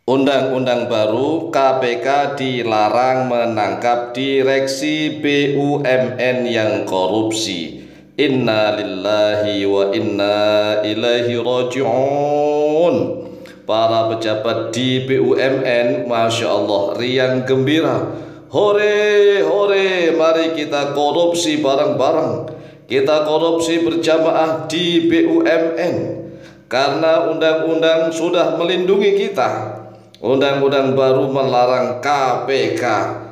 Undang-undang baru KPK dilarang menangkap direksi BUMN yang korupsi. Inna lillahi wa inna ilaihi raji'un. Para pejabat di BUMN, Masya Allah, riang gembira. Hore, hore, mari kita korupsi bareng-bareng. Kita korupsi berjamaah di BUMN. Karena undang-undang sudah melindungi kita. Undang-undang baru melarang KPK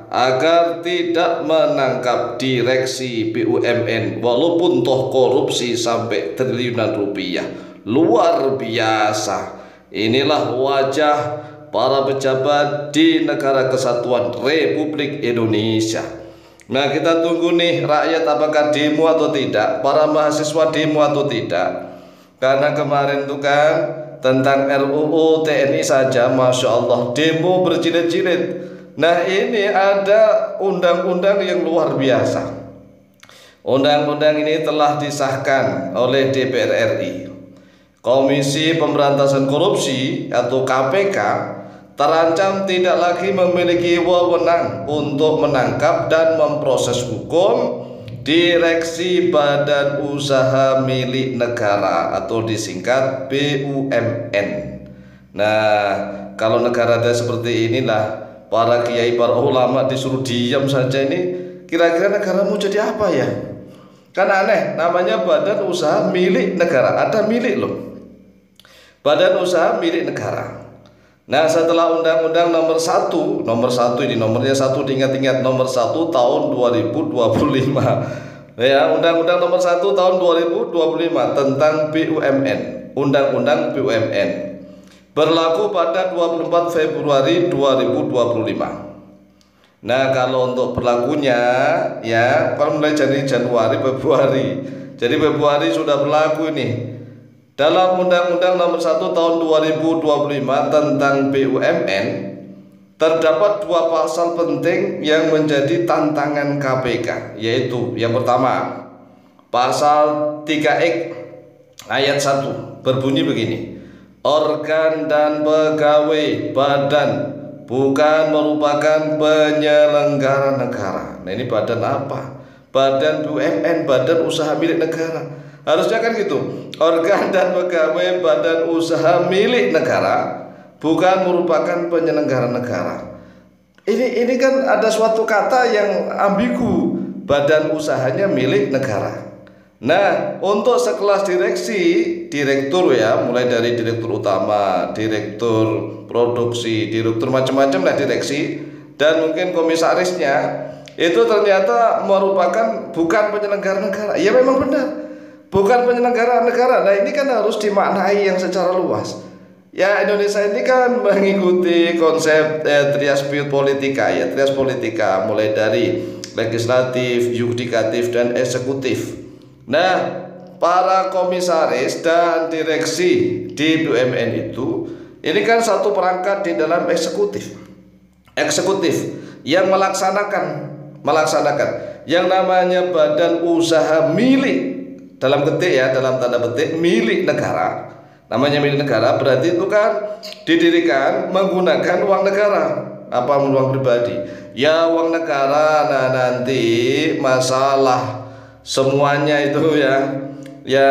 agar tidak menangkap direksi BUMN walaupun toh korupsi sampai triliunan rupiah. Luar biasa. Inilah wajah para pejabat di Negara Kesatuan Republik Indonesia. Nah, kita tunggu nih rakyat apakah demo atau tidak, para mahasiswa demo atau tidak. Karena kemarin tuh kan tentang RUU TNI saja, Masya Allah, demo berjilid-jilid. Nah, ini ada undang-undang yang luar biasa. Undang-undang ini telah disahkan oleh DPR RI. Komisi Pemberantasan Korupsi atau KPK terancam tidak lagi memiliki wewenang untuk menangkap dan memproses hukum direksi badan usaha milik negara atau disingkat BUMN. Nah, kalau negara ada seperti inilah, para kiai, para ulama disuruh diam saja, ini kira-kira negara mau jadi apa ya? Kan aneh, namanya badan usaha milik negara, ada milik loh. Badan usaha milik negara. Nah, setelah Undang-Undang nomor 1 ini nomornya 1, diingat-ingat, nomor 1 tahun 2025. Ya, Undang-Undang nomor 1 tahun 2025 tentang BUMN, Undang-Undang BUMN berlaku pada 24 Februari 2025. Nah, kalau untuk berlakunya ya, kalau mulai dari Januari, Februari. Jadi Februari sudah berlaku ini. Dalam Undang-Undang nomor 1 tahun 2025 tentang BUMN terdapat dua pasal penting yang menjadi tantangan KPK, yaitu yang pertama, pasal 3X ayat 1 berbunyi begini: organ dan pegawai badan bukan merupakan penyelenggara negara. Nah, ini badan apa? Badan BUMN, badan usaha milik negara. Harusnya kan gitu, organ dan pegawai badan usaha milik negara bukan merupakan penyelenggara negara. Ini kan ada suatu kata yang ambigu, badan usahanya milik negara. Nah, untuk sekelas direksi, direktur ya, mulai dari direktur utama, direktur produksi, direktur macam-macam lah direksi, dan mungkin komisarisnya itu ternyata merupakan bukan penyelenggara negara. Ya memang benar, bukan penyelenggara negara. Nah, ini kan harus dimaknai yang secara luas. Ya, Indonesia ini kan mengikuti konsep trias politika ya, trias politika, mulai dari legislatif, yudikatif, dan eksekutif. Nah, para komisaris dan direksi di BUMN itu ini kan satu perangkat di dalam eksekutif. Eksekutif yang melaksanakan yang namanya badan usaha milik, dalam ketik ya, dalam tanda petik, milik negara. Namanya milik negara berarti itu kan didirikan menggunakan uang negara, apa uang pribadi ya, uang negara. Nah, nanti masalah semuanya itu ya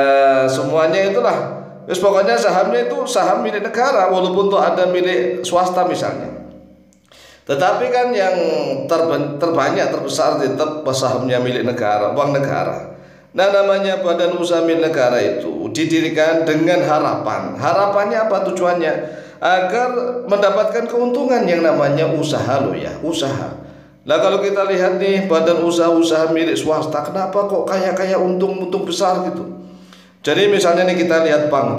semuanya itulah, terus pokoknya sahamnya itu saham milik negara walaupun tuh ada milik swasta misalnya. Tetapi kan yang terbanyak, terbesar tetap sahamnya milik negara, uang negara. Nah, namanya badan usaha milik negara itu didirikan dengan harapannya apa tujuannya? Agar mendapatkan keuntungan yang namanya usaha loh ya, usaha. Nah, kalau kita lihat nih badan usaha milik swasta, kenapa kok kayak untung besar gitu? Jadi misalnya nih kita lihat bank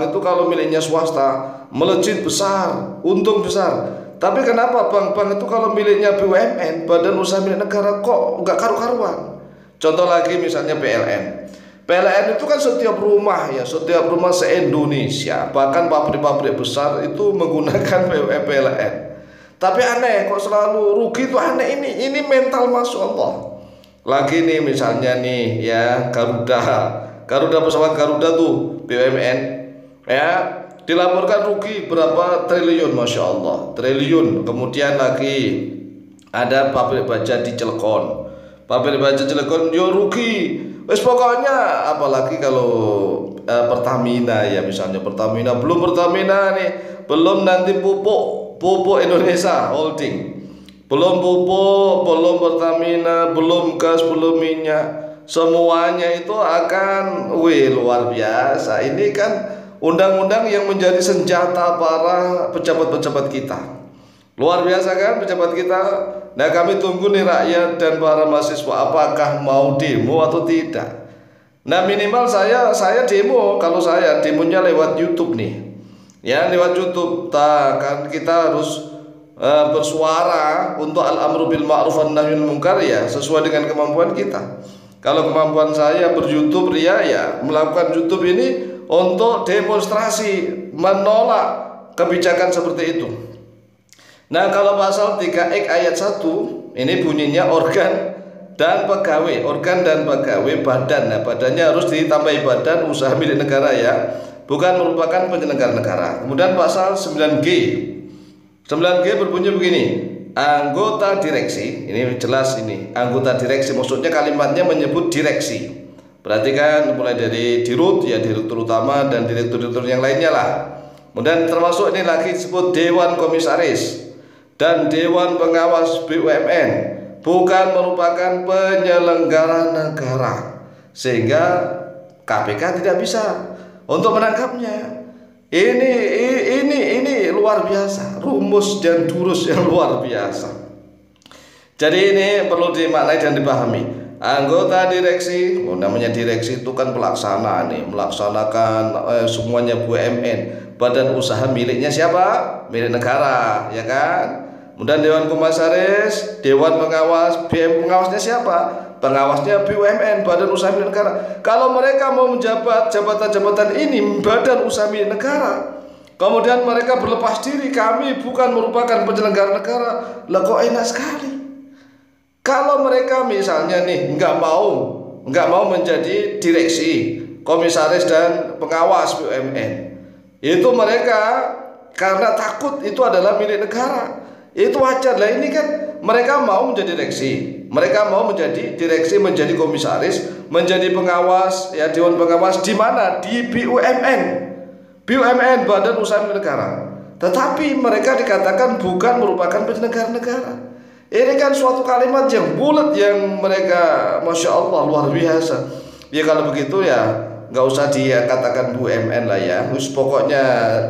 itu kalau miliknya swasta melejit besar, untung besar. Tapi kenapa bank itu kalau miliknya BUMN, badan usaha milik negara, kok nggak karu-karuan? Contoh lagi misalnya PLN. PLN itu kan setiap rumah se-Indonesia, bahkan pabrik-pabrik besar itu menggunakan PLN. Tapi aneh, kok selalu rugi, itu aneh. Ini mental, Masya Allah. Lagi nih misalnya nih ya, Garuda pesawat Garuda tuh BUMN ya, dilaporkan rugi berapa triliun, Masya Allah, triliun. Kemudian lagi ada pabrik baja di Cilegon, pabrik baja Cilegon yo rugi. Wes pokoknya apalagi kalau Pertamina ya, misalnya Pertamina, belum Pertamina nih, belum nanti pupuk Indonesia Holding, belum pupuk, belum Pertamina, belum gas, belum minyak, semuanya itu akan luar biasa. Ini kan undang-undang yang menjadi senjata para pejabat-pejabat kita. Luar biasa kan pejabat kita. Nah, kami tunggu nih rakyat dan para mahasiswa apakah mau demo atau tidak. Nah, minimal saya demo, kalau saya demonya lewat YouTube nih. Ya, lewat YouTube. Kan kita harus bersuara untuk al-amru bil ma'ruf wan nahyul munkar ya, sesuai dengan kemampuan kita. Kalau kemampuan saya ber-YouTube ya melakukan YouTube ini untuk demonstrasi menolak kebijakan seperti itu. Nah, kalau pasal 3X ayat 1 ini bunyinya organ dan pegawai badan. Nah, badannya harus ditambahi badan usaha milik negara ya, bukan merupakan penyelenggara negara. Kemudian pasal 9G berbunyi begini, anggota direksi. Ini jelas, ini anggota direksi, maksudnya kalimatnya menyebut direksi. Berarti kan mulai dari dirut ya, direktur utama dan direktur-direktur yang lainnya lah. Kemudian termasuk ini lagi disebut dewan komisaris dan dewan pengawas BUMN, bukan merupakan penyelenggara negara, sehingga KPK tidak bisa untuk menangkapnya. Ini luar biasa, rumus dan durus yang luar biasa. Jadi ini perlu dimaknai dan dipahami. Anggota direksi, namanya direksi itu kan pelaksana nih, melaksanakan semuanya BUMN, badan usaha miliknya siapa? Milik negara, ya kan? Kemudian dewan komisaris, dewan pengawas, pengawasnya siapa? Pengawasnya BUMN, badan usaha milik negara. Kalau mereka mau menjabat jabatan-jabatan ini badan usaha milik negara, kemudian mereka berlepas diri, kami bukan merupakan penyelenggara negara, lah kok enak sekali. Kalau mereka misalnya nih nggak mau menjadi direksi, komisaris dan pengawas BUMN, itu mereka karena takut itu adalah milik negara, itu wajar lah. Ini kan mereka mau menjadi direksi, mereka mau menjadi direksi, menjadi komisaris, menjadi pengawas ya, dewan pengawas di mana? Di BUMN, badan usaha milik negara. Tetapi mereka dikatakan bukan merupakan penyelenggara negara. Ini kan suatu kalimat yang bulat yang mereka, Masya Allah, luar biasa. Ya kalau begitu ya nggak usah dia katakan BUMN lah ya, pokoknya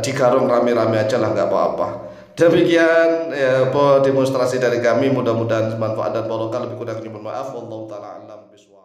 digarung rame-rame aja lah, nggak apa-apa. Demikian ya, demonstrasi dari kami, mudah-mudahan bermanfaat dan barokah. Lebih kurang mohon maaf. Wallahu taala alam bisawab.